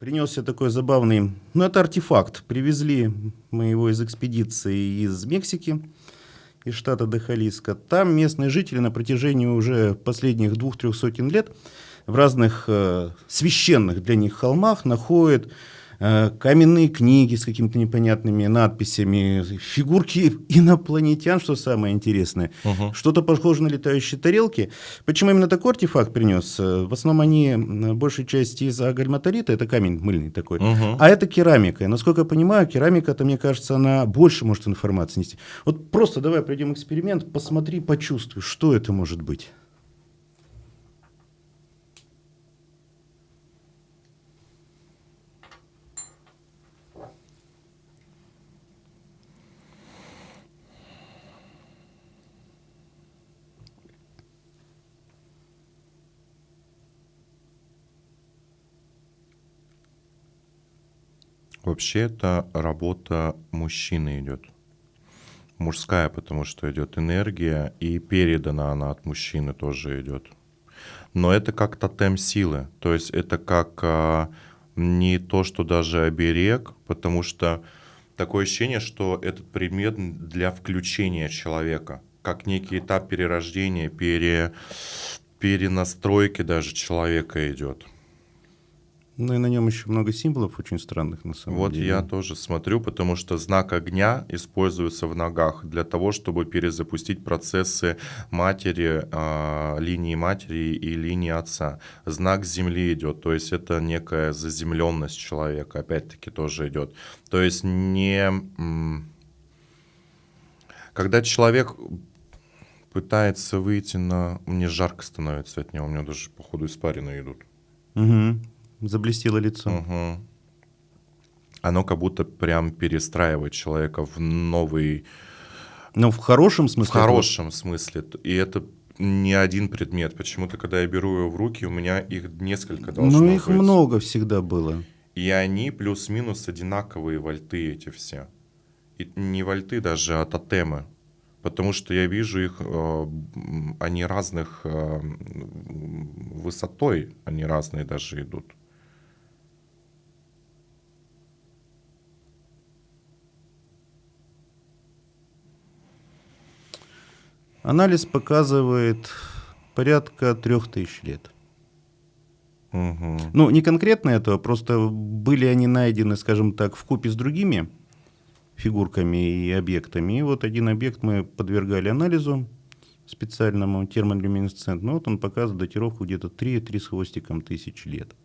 Принесся такой забавный, ну это артефакт. Привезли мы его из экспедиции из Мексики, из штата Дахалиско. Там местные жители на протяжении уже последних 2-3 сотен лет в разных священных для них холмах находят каменные книги с какими-то непонятными надписями, фигурки инопланетян, что самое интересное. Что-то похоже на летающие тарелки. Почему именно такой артефакт принес? В основном они, большей части, из агальматарита, это камень мыльный такой, а это керамика. И, насколько я понимаю, керамика-то, мне кажется, она больше может информации нести. Вот просто давай пройдем эксперимент, посмотри, почувствуй, что это может быть. Вообще это работа мужчины идет. Мужская, потому что идет энергия, и передана она от мужчины тоже идет. Но это как тотем силы, то есть это как не то, что даже оберег, потому что такое ощущение, что этот предмет для включения человека, как некий этап перерождения, перенастройки даже человека идет. Ну и на нем еще много символов очень странных на самом Вот деле. я тоже смотрю, потому что знак огня используется в ногах для того, чтобы перезапустить процессы матери, линии матери и линии отца. Знак земли идет, то есть это некая заземленность человека, опять-таки тоже идет. То есть когда человек пытается выйти на... Мне жарко становится от него, у меня даже, походу, испарины идут. Угу. Заблестело лицо. Угу. Оно как будто прям перестраивает человека в новый... Ну, в хорошем смысле? В хорошем смысле. И это не один предмет. Почему-то, когда я беру его в руки, у меня их несколько должно быть. Ну, их много всегда было. И они плюс-минус одинаковые вольты эти все. И не вольты даже, а тотемы. Потому что я вижу их, они разных высотой, они разные даже идут. Анализ показывает порядка 3000 лет. Угу. Ну, не конкретно этого, просто были они найдены, скажем так, вкупе с другими фигурками и объектами. И вот один объект мы подвергали анализу специальному, термолюминесцентному. Вот он показывает датировку где-то 3 с хвостиком тысяч лет.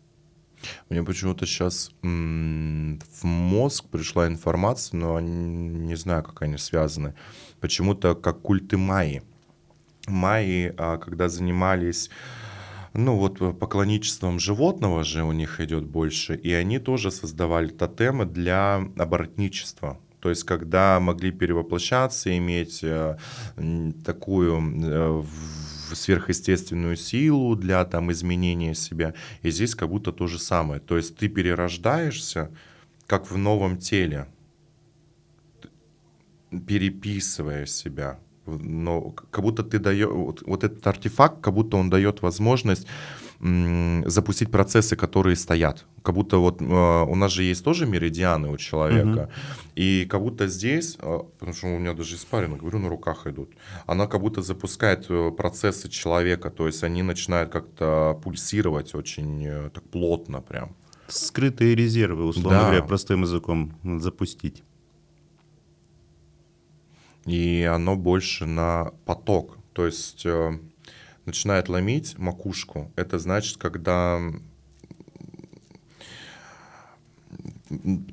Мне почему-то сейчас в мозг пришла информация, но не знаю, как они связаны. Почему-то как культы майи. Майи, когда занимались, ну вот поклонничеством животного же у них идет больше, и они тоже создавали тотемы для оборотничества. То есть когда могли перевоплощаться, иметь такую сверхъестественную силу для там изменения себя. И здесь как будто то же самое. То есть ты перерождаешься, как в новом теле, переписывая себя. Но как будто ты даешь, вот этот артефакт, как будто он дает возможность запустить процессы, которые стоят. Как будто вот у нас же есть тоже меридианы у человека, и как будто здесь, потому что у меня даже испарина, говорю, на руках идут, она как будто запускает процессы человека, то есть они начинают как-то пульсировать очень так плотно прям. Скрытые резервы, условно говоря, простым языком запустить. И оно больше на поток, то есть начинает ломить макушку. Это значит, когда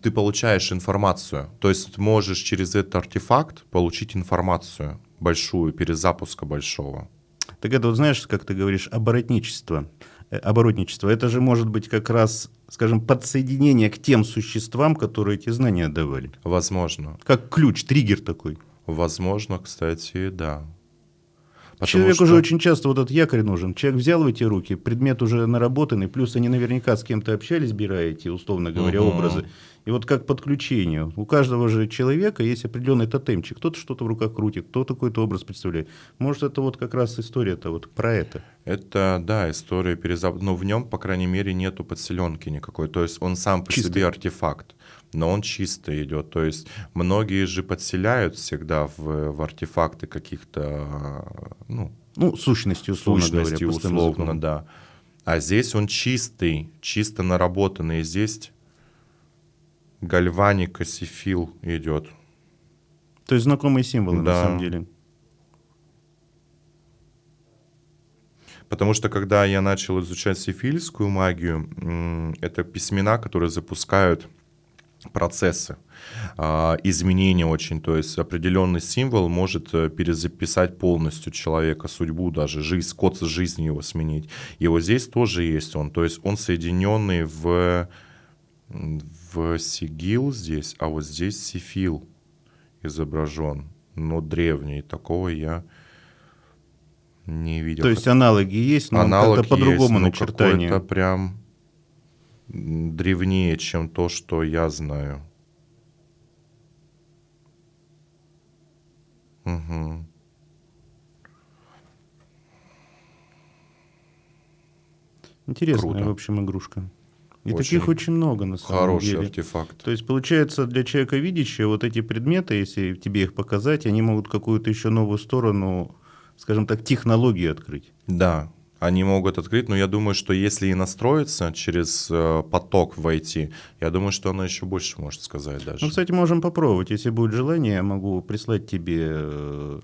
ты получаешь информацию, то есть можешь через этот артефакт получить информацию большую, перезапуска большого. Так это вот знаешь, как ты говоришь, оборотничество. Оборотничество, это же может быть как раз, скажем, подсоединение к тем существам, которые эти знания давали. Возможно. Как ключ, триггер такой. Возможно, кстати, да. Человеку уже очень часто вот этот якорь нужен. Человек взял в эти руки, предмет уже наработанный, плюс они наверняка с кем-то общались, беря эти, условно говоря, образы. И вот как подключение. У каждого же человека есть определенный тотемчик. Кто-то что-то в руках крутит, кто-то какой-то образ представляет. Может, это вот как раз история-то вот про это. Это, да, история но в нем, по крайней мере, нету подселенки никакой. То есть он сам по Чистый. себе артефакт, но он чисто идет. То есть многие же подселяют всегда в артефакты каких-то, ну, Ну, сущности, условно сущности, говоря, простым условно, языком. да. А здесь он чистый, чисто наработанный. Здесь гальваника, сифил идет. То есть знакомые символы, на самом Да. деле. Потому что когда я начал изучать сифильскую магию, это письмена, которые запускают процессы, изменения очень. То есть определенный символ может перезаписать полностью человека, судьбу даже, жизнь, код жизни его сменить. И вот здесь тоже есть он. То есть он соединенный в сигил здесь, а вот здесь сифил изображен. Но древний. Такого я не видел. То есть аналоги есть, но Аналог как-то по-другому есть, но начертание. какой-то прям древнее, чем то, что я знаю. Угу. Интересная, Круто. в общем, игрушка. И Очень таких очень много, на самом Хороший деле. артефакт. То есть, получается, для человека видящего вот эти предметы, если тебе их показать, они могут какую-то еще новую сторону, скажем так, технологии открыть. Да, они могут открыть, но я думаю, что если и настроиться через поток войти, я думаю, что она еще больше может сказать даже. Ну, кстати, можем попробовать. Если будет желание, я могу прислать тебе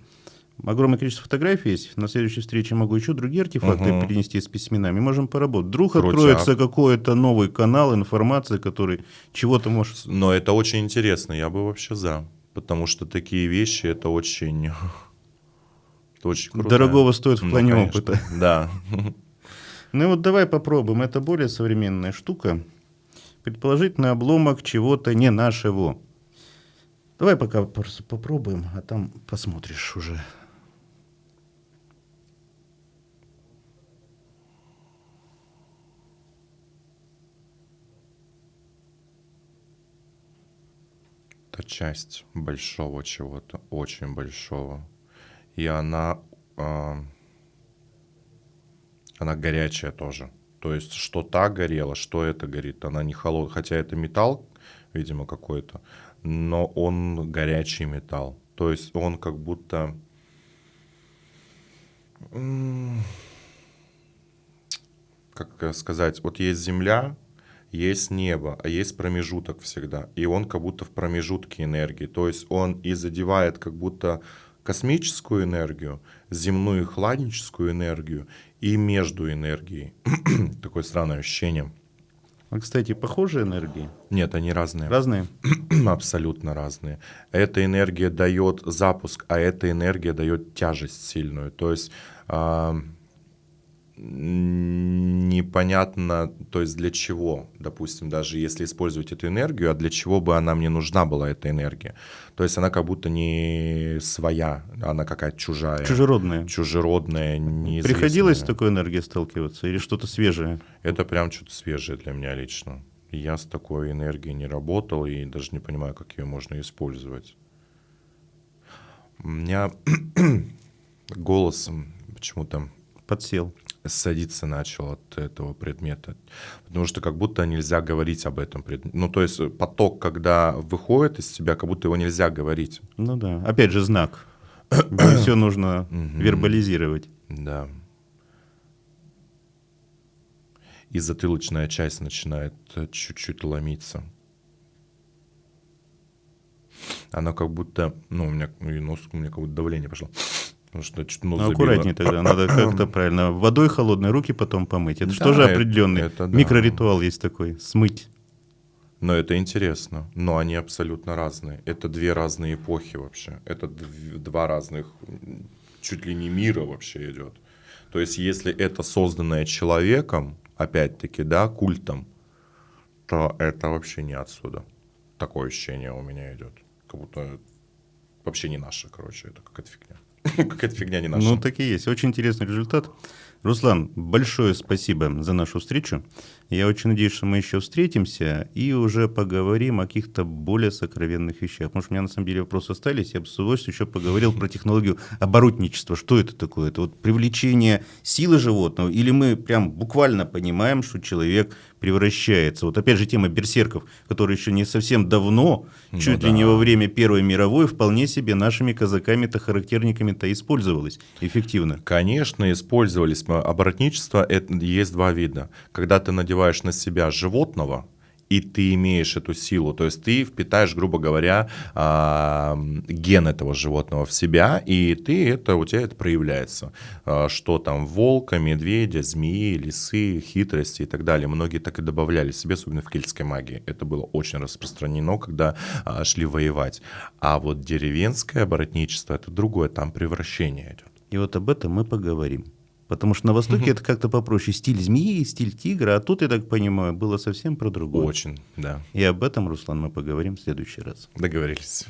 огромное количество фотографий есть. На следующей встрече могу еще другие артефакты Мгм. принести с письменами. Можем поработать. Вдруг Крутяк. откроется какой-то новый канал информации, который чего-то может... Но это очень интересно, я бы вообще за. Потому что такие вещи, это очень... Это очень круто. Дорогого стоит в Ну, плане конечно. опыта. Да. Ну и вот давай попробуем. Это более современная штука. Предположительно, обломок чего-то не нашего. Давай пока просто попробуем, а там посмотришь уже. Это часть большого чего-то, очень большого. И она горячая тоже. То есть, что та горела, что это горит. Она не холодная, хотя это металл, видимо, какой-то, но он горячий металл. То есть он как будто... Как сказать, вот есть земля, есть небо, а есть промежуток всегда. И он как будто в промежутке энергии. То есть он и задевает как будто космическую энергию, земную хладническую энергию и между энергией. Такое странное ощущение. А, кстати, похожие энергии? Нет, они разные. Разные? Абсолютно разные. Эта энергия дает запуск, а эта энергия дает тяжесть сильную. То есть непонятно, то есть для чего, допустим, даже если использовать эту энергию, а для чего бы она мне нужна была, эта энергия. То есть она как будто не своя, она какая-то чужая. Чужеродные? Чужеродная, неизвестная. Приходилось с такой энергией сталкиваться или что-то свежее? Это прям что-то свежее для меня лично. Я с такой энергией не работал и даже не понимаю, как ее можно использовать. У меня голос почему-то Подсел. садиться начал от этого предмета. Потому что как будто нельзя говорить об этом предмете. Ну, то есть поток, когда выходит из тебя, как будто его нельзя говорить. Ну да. Опять же, знак. Не все нужно вербализировать. Да. И затылочная часть начинает чуть-чуть ломиться. Она как будто, ну, у меня как будто давление пошло. Потому что чуть нос забило. Аккуратнее тогда, надо как-то правильно. Водой холодной руки потом помыть. Это Да, же тоже определенный это да. микроритуал есть такой, смыть. Но это интересно. Но они абсолютно разные. Это две разные эпохи вообще. Это два разных, чуть ли не мира вообще идет. То есть если это созданное человеком, опять-таки, да, культом, то это вообще не отсюда. Такое ощущение у меня идет. Как будто вообще не наше, короче. Это какая-то фигня. Какая-то фигня не наша. Ну, так и есть. Очень интересный результат. Руслан, большое спасибо за нашу встречу. Я очень надеюсь, что мы еще встретимся и уже поговорим о каких-то более сокровенных вещах. Потому что у меня на самом деле вопросы остались. Я бы с удовольствием еще поговорил про технологию оборотничества. Что это такое? Это вот привлечение силы животного? Или мы прям буквально понимаем, что человек превращается? Вот опять же тема берсерков, которая еще не совсем давно, чуть ли не во время Первой мировой, вполне себе нашими казаками-то, характерниками-то использовалась эффективно. Конечно, использовались. Оборотничество это есть два вида. Когда ты надеваешь на себя животного, и ты имеешь эту силу, то есть ты впитаешь, грубо говоря, ген этого животного в себя, и у тебя это проявляется. Что там волка, медведя, змеи, лисы, хитрости и так далее. Многие так и добавляли себе, особенно в кельтской магии. Это было очень распространено, когда шли воевать. А вот деревенское оборотничество — это другое, там превращение идет. И вот об этом мы поговорим. Потому что на Востоке это как-то попроще. Стиль змеи, стиль тигра. А тут, я так понимаю, было совсем про другое. Очень, да. И об этом, Руслан, мы поговорим в следующий раз. Договорились.